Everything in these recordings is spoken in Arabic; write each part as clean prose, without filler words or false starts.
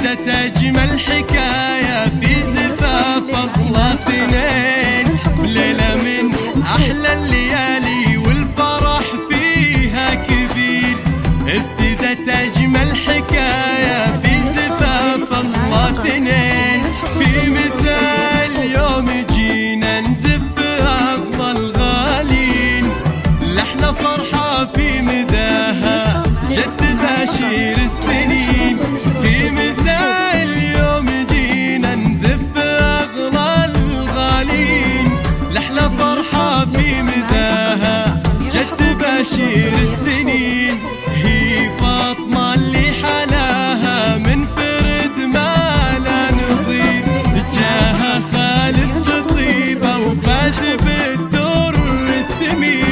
ابتدت أجمل حكاية في زفاف فصل اثنين، ليلة من أحلى الليالي والفرح فيها كبير. ابتدت أجمل حكاية في زفاف فصل اثنين، في مساء اليوم جينا نزف أفضل غالين، لحنا فرحة في مداها جد بشير السنين. في مساء اليوم جينا نزف أغلى الغالين، لحنا فرحة في مداها جد بشير السنين. هي فاطمة اللي حلاها من فرد ما لا نظير، جاها خالد بطيبة وفاز بالدر الثمين.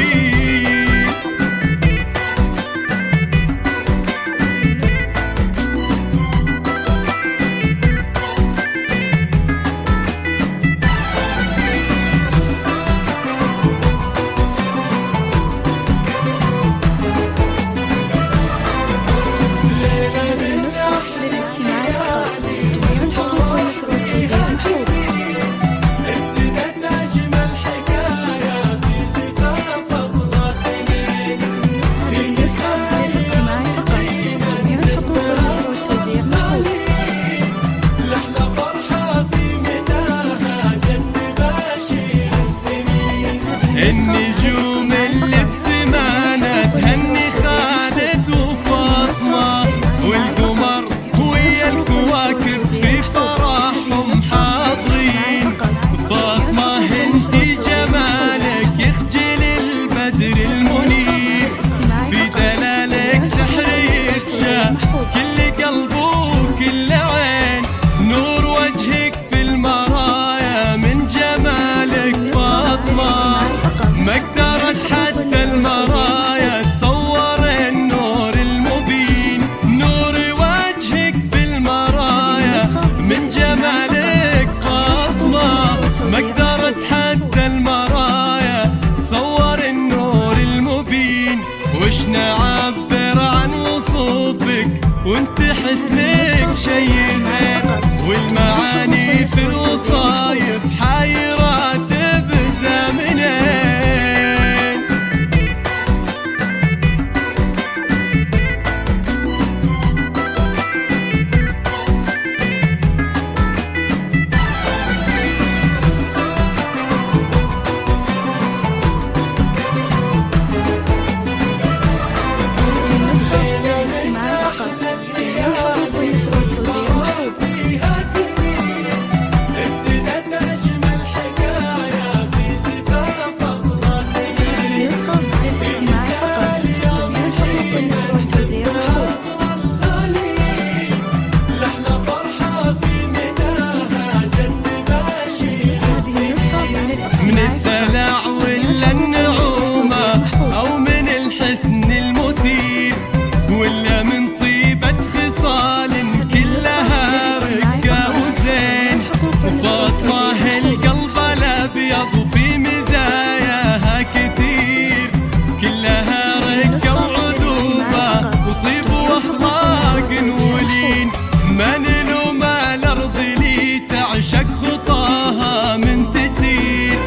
النجوم اللي بسمانة تهني خالد وفاطمة، والقمر ويا الكواكب في فرحهم حاضرين. فاطمة انتي جمالك يخجل البدر المنير، في دلالك سحر يخشى كل قلب وكل عين، نور وجهك في المرايا من جمالك فاطمة، ما قدرت حتى المرايا تصور النور المبين. نور وجهك في المرايا من جمالك فاطمة، ما قدرت حتى المرايا تصور النور المبين. وش نعبر عن وصوفك وانت حسنك شي غير، والمعاني في الوصايف حايرة تبدا منين. من الدلع ولا النعومة أو من الحسن المثير، ولا من طيبة خصال كلها رقة وزين. فاطمة القلب الأبيض وفي مزاياها كثير، كلها رقة وعذوبة وطيب وأخلاق ولين. ما نلوم الأرض لي تعشق خطاها من تسير،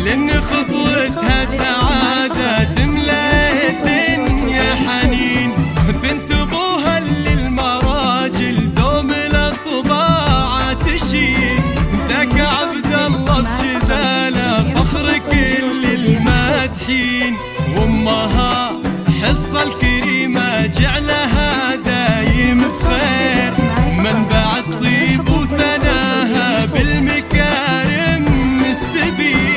لأن خطوتها سعادة تملأ الدنيا حنين. بنت أبوها للمراجل دوم الأطباع تشيل، ذاك عبد الله بجزاله فخر كل المادحين. وأمها حصة الكريمة جعلها دايم بخير، منبع الطيب وثناها بالمكارم مستبين.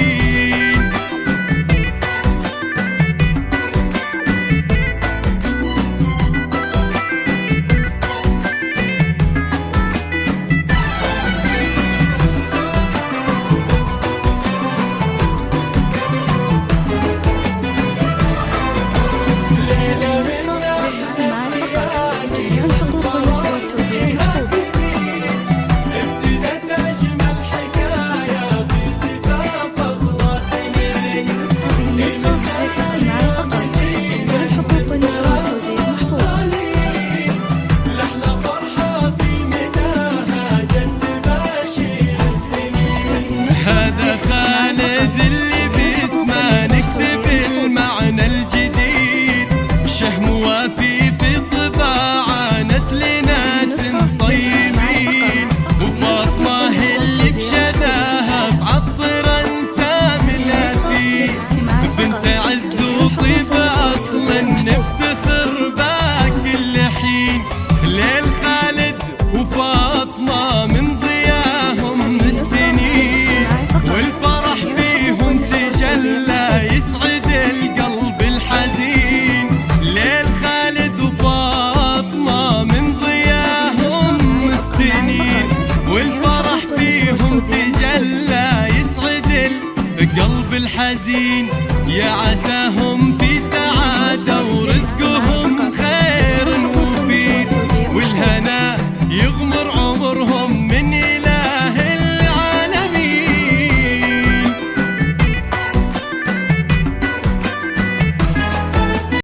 للاستماع فقط، جميع الحقوق والنشر والتوزيع محفوظ. الحزين، يا عساه